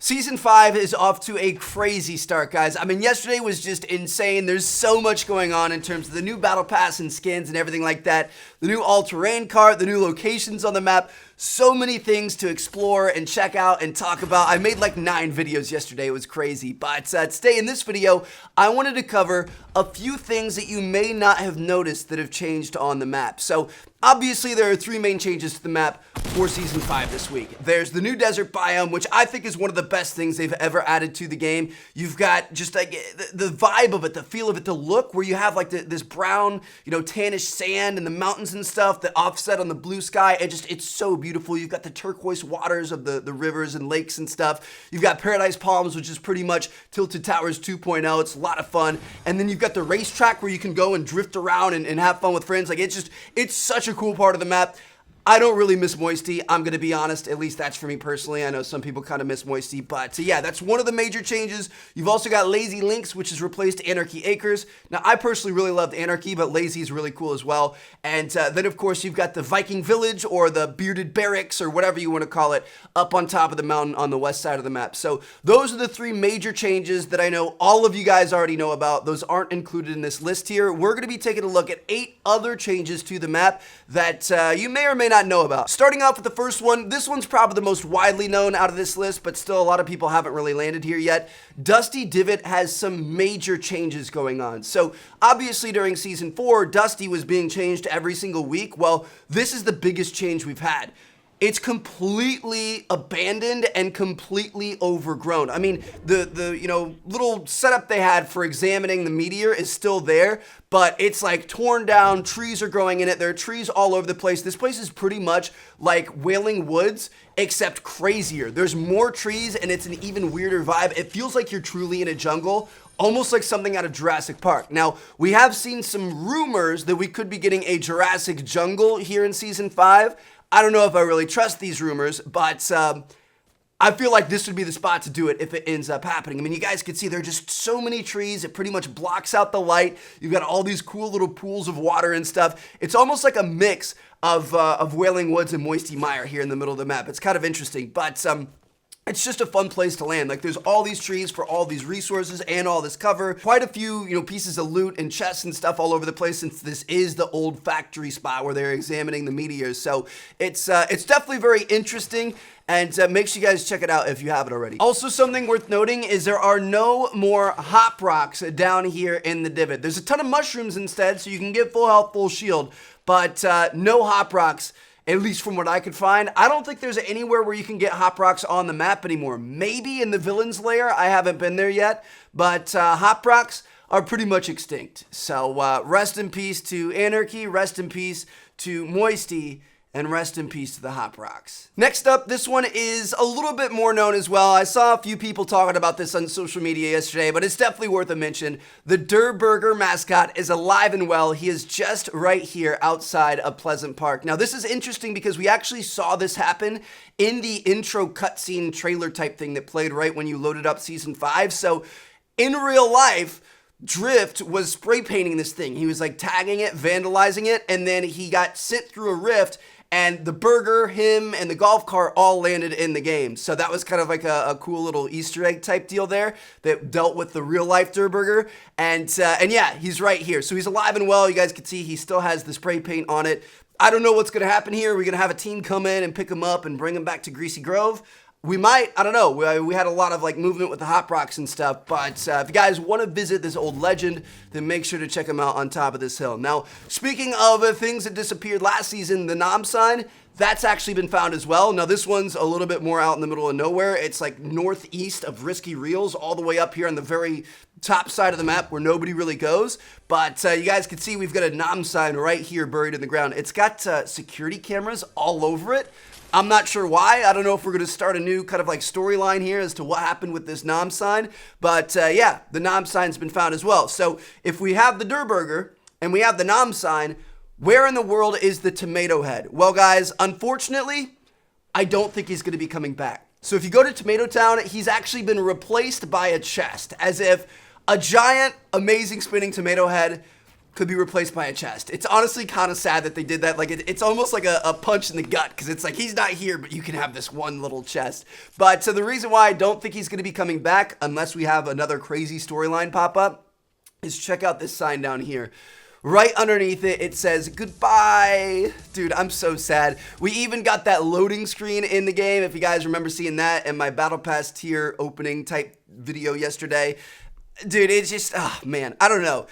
Season 5 is off to a crazy start, guys. I mean, yesterday was just insane. There's so much going on in terms of the new battle pass and skins and everything like that. The new all-terrain cart, the new locations on the map. So many things to explore and check out and talk about. I made like 9 videos yesterday. It was crazy. But today in this video, I wanted to cover a few things that you may not have noticed that have changed on the map. So obviously, there are 3 main changes to the map for Season 5 this week. There's the new Desert Biome, which I think is one of the best things they've ever added to the game. You've got just like the vibe of it, the feel of it, the look, where you have like this brown, tannish sand and the mountains and stuff that offset on the blue sky. It's so beautiful. You've got the turquoise waters of the rivers and lakes and stuff. You've got Paradise Palms, which is pretty much Tilted Towers 2.0. It's a lot of fun. And then you've got the racetrack where you can go and drift around and have fun with friends. Like it's such a cool part of the map. I don't really miss Moisty, I'm going to be honest. At least that's for me personally. I know some people kind of miss Moisty, but yeah, that's one of the major changes. You've also got Lazy Links, which has replaced Anarchy Acres. Now, I personally really loved Anarchy, but Lazy is really cool as well. And then, of course, you've got the Viking Village, or the Bearded Barracks, or whatever you want to call it, up on top of the mountain on the west side of the map. So those are the 3 major changes that I know all of you guys already know about. Those aren't included in this list here. We're going to be taking a look at 8 other changes to the map that you may or may not know about. Starting off with the first one, this one's probably the most widely known out of this list, but still a lot of people haven't really landed here yet. Dusty Divot has some major changes going on. So obviously during Season 4, Dusty was being changed every single week. Well, this is the biggest change we've had. It's completely abandoned and completely overgrown. I mean, the little setup they had for examining the meteor is still there, but it's like torn down. Trees are growing in it. There are trees all over the place. This place is pretty much like Wailing Woods, except crazier. There's more trees and it's an even weirder vibe. It feels like you're truly in a jungle, almost like something out of Jurassic Park. Now, we have seen some rumors that we could be getting a Jurassic Jungle here in Season 5. I don't know if I really trust these rumors, but I feel like this would be the spot to do it if it ends up happening. I mean, you guys can see there are just so many trees. It pretty much blocks out the light. You've got all these cool little pools of water and stuff. It's almost like a mix of Wailing Woods and Moisty Mire here in the middle of the map. It's kind of interesting, but it's just a fun place to land. Like, there's all these trees for all these resources and all this cover. Quite a few, pieces of loot and chests and stuff all over the place, since this is the old factory spot where they're examining the meteors. So it's definitely very interesting, and make sure you guys check it out if you haven't already. Also, something worth noting is there are no more hop rocks down here in the Divot. There's a ton of mushrooms instead, so you can get full health, full shield, but no hop rocks. At least from what I could find. I don't think there's anywhere where you can get hop rocks on the map anymore. Maybe in the villains lair. I haven't been there yet. But hop rocks are pretty much extinct. So rest in peace to Anarchy. Rest in peace to Moisty. And rest in peace to the hop rocks. Next up, this one is a little bit more known as well. I saw a few people talking about this on social media yesterday, but it's definitely worth a mention. The Durr Burger mascot is alive and well. He is just right here outside of Pleasant Park. Now, this is interesting because we actually saw this happen in the intro cutscene trailer type thing that played right when you loaded up Season 5. So in real life, Drift was spray painting this thing. He was like tagging it, vandalizing it, and then he got sent through a rift, and the burger, him, and the golf cart all landed in the game. So that was kind of like a cool little Easter egg type deal there that dealt with the real life Durr Burger. And yeah, he's right here. So he's alive and well. You guys can see he still has the spray paint on it. I don't know what's going to happen here. We're going to have a team come in and pick him up and bring him back to Greasy Grove. We might, I don't know, we had a lot of like movement with the hop rocks and stuff, but if you guys want to visit this old legend, then make sure to check him out on top of this hill. Now, speaking of things that disappeared last season, the Nom sign, that's actually been found as well. Now, this one's a little bit more out in the middle of nowhere. It's like northeast of Risky Reels, all the way up here on the very top side of the map where nobody really goes. But you guys can see we've got a Nom sign right here buried in the ground. It's got security cameras all over it. I'm not sure why. I don't know if we're going to start a new kind of like storyline here as to what happened with this Nom sign. But yeah, the Nom sign's been found as well. So if we have the Durr Burger and we have the Nom sign, where in the world is the Tomato Head? Well, guys, unfortunately, I don't think he's going to be coming back. So if you go to Tomato Town, he's actually been replaced by a chest, as if a giant, amazing spinning tomato head could be replaced by a chest. It's honestly kind of sad that they did that. Like, it's almost like a punch in the gut, because it's like, he's not here, but you can have this one little chest. But so the reason why I don't think he's going to be coming back, unless we have another crazy storyline pop up, is check out this sign down here. Right underneath it, it says, goodbye. Dude, I'm so sad. We even got that loading screen in the game, if you guys remember seeing that in my Battle Pass tier opening type video yesterday. Dude, it's just, oh man, I don't know.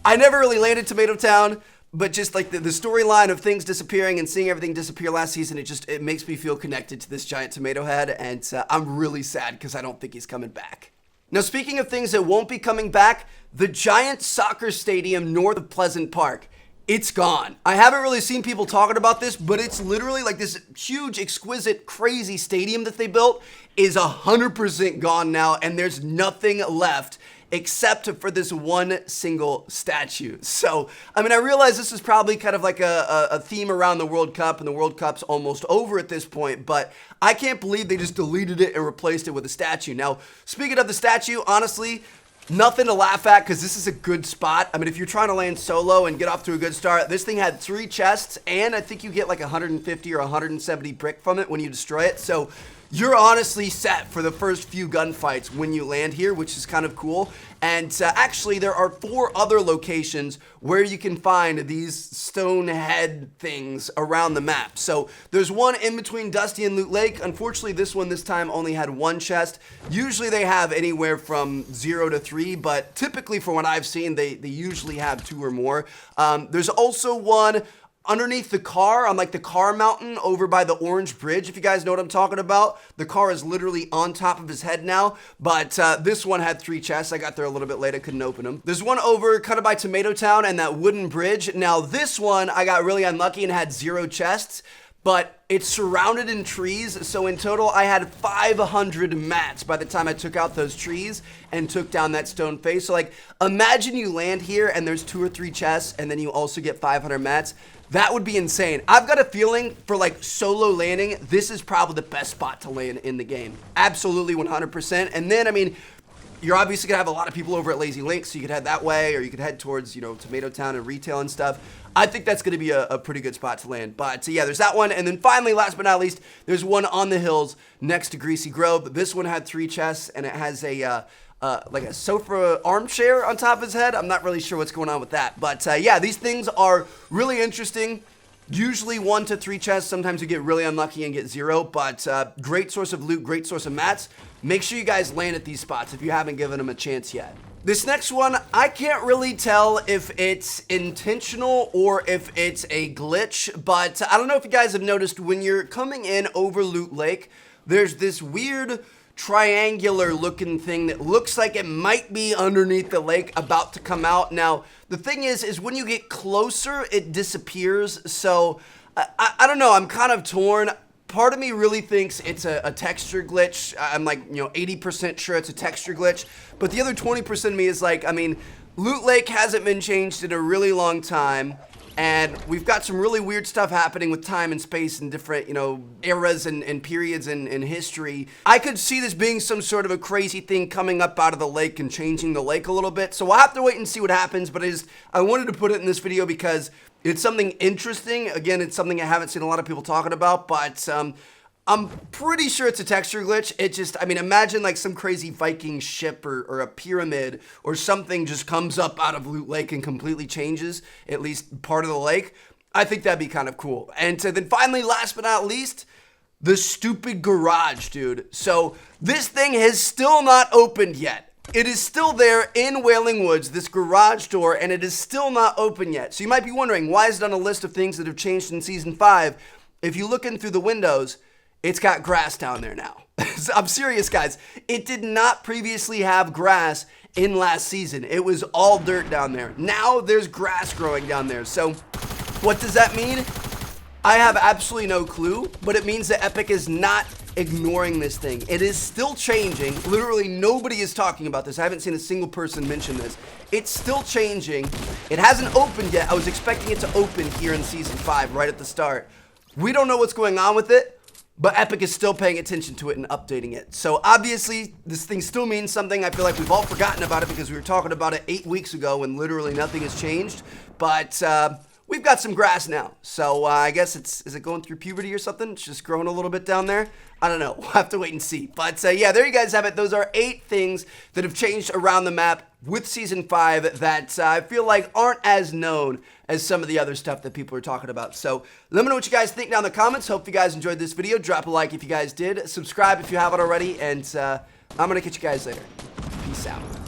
I never really landed Tomato Town, but just like the storyline of things disappearing and seeing everything disappear last season, it makes me feel connected to this giant tomato head, and I'm really sad because I don't think he's coming back. Now, speaking of things that won't be coming back, the giant soccer stadium north of Pleasant Park, it's gone. I haven't really seen people talking about this, but it's literally like this huge, exquisite, crazy stadium that they built is 100% gone now, and there's nothing left except for this one single statue. So, I mean, I realize this is probably kind of like a theme around the World Cup, and the World Cup's almost over at this point, but I can't believe they just deleted it and replaced it with a statue. Now, speaking of the statue, honestly, nothing to laugh at, because this is a good spot. I mean, if you're trying to land solo and get off to a good start, this thing had 3 chests, and I think you get like 150 or 170 brick from it when you destroy it. So you're honestly set for the first few gunfights when you land here, which is kind of cool. And actually, there are 4 other locations where you can find these stone head things around the map. So there's one in between Dusty and Loot Lake. Unfortunately, this one this time only had 1 chest. Usually they have anywhere from 0 to 3, but typically from what I've seen, they usually have 2 or more. There's also one underneath the car, on like the car mountain over by the orange bridge, if you guys know what I'm talking about. The car is literally on top of his head now, but this one had 3 chests. I got there a little bit late, I couldn't open them. There's one over kind of by Tomato Town and that wooden bridge. Now this one, I got really unlucky and had 0 chests, but it's surrounded in trees, so in total I had 500 mats by the time I took out those trees and took down that stone face. So like, imagine you land here and there's 2 or 3 chests, and then you also get 500 mats. That would be insane. I've got a feeling for like solo landing, this is probably the best spot to land in the game. Absolutely 100%. And then, I mean, you're obviously gonna have a lot of people over at Lazy Link, so you could head that way, or you could head towards, you know, Tomato Town and retail and stuff. I think that's gonna be a pretty good spot to land. But so yeah, there's that one. And then finally, last but not least, there's one on the hills next to Greasy Grove. This one had 3 chests, and it has a like a sofa armchair on top of his head. I'm not really sure what's going on with that. But yeah, these things are really interesting. Usually 1 to 3 chests. Sometimes you get really unlucky and get 0, but great source of loot, great source of mats. Make sure you guys land at these spots if you haven't given them a chance yet. This next one, I can't really tell if it's intentional or if it's a glitch, but I don't know if you guys have noticed when you're coming in over Loot Lake, there's this weird triangular looking thing that looks like it might be underneath the lake about to come out. Now, the thing is when you get closer, it disappears. So I don't know, I'm kind of torn. Part of me really thinks it's a texture glitch. I'm like, you know, 80% sure it's a texture glitch. But the other 20% of me is like, I mean, Loot Lake hasn't been changed in a really long time. And we've got some really weird stuff happening with time and space and different, you know, eras and periods in history. I could see this being some sort of a crazy thing coming up out of the lake and changing the lake a little bit. So we'll have to wait and see what happens. But I wanted to put it in this video because it's something interesting. Again, it's something I haven't seen a lot of people talking about, but I'm pretty sure it's a texture glitch. It just, I mean, imagine like some crazy Viking ship or a pyramid or something just comes up out of Loot Lake and completely changes at least part of the lake. I think that'd be kind of cool. And so then finally, last but not least, the stupid garage, dude. So this thing has still not opened yet. It is still there in Wailing Woods, this garage door, and it is still not open yet. So you might be wondering, why is it on a list of things that have changed in Season 5? If you look in through the windows, it's got grass down there now. I'm serious, guys. It did not previously have grass in last season. It was all dirt down there. Now there's grass growing down there. So what does that mean? I have absolutely no clue, but it means that Epic is not ignoring this thing. It is still changing. Literally nobody is talking about this. I haven't seen a single person mention this. It's still changing. It hasn't opened yet. I was expecting it to open here in Season 5 right at the start. We don't know what's going on with it. but Epic is still paying attention to it and updating it. So obviously, this thing still means something. I feel like we've all forgotten about it because we were talking about it 8 weeks ago when literally nothing has changed. But we've got some grass now. So I guess is it going through puberty or something? It's just growing a little bit down there. I don't know. We'll have to wait and see. But yeah, there you guys have it. Those are 8 things that have changed around the map with Season 5 that I feel like aren't as known as some of the other stuff that people are talking about. So let me know what you guys think down in the comments. Hope you guys enjoyed this video. Drop a like if you guys did. Subscribe if you haven't already. And I'm going to catch you guys later. Peace out.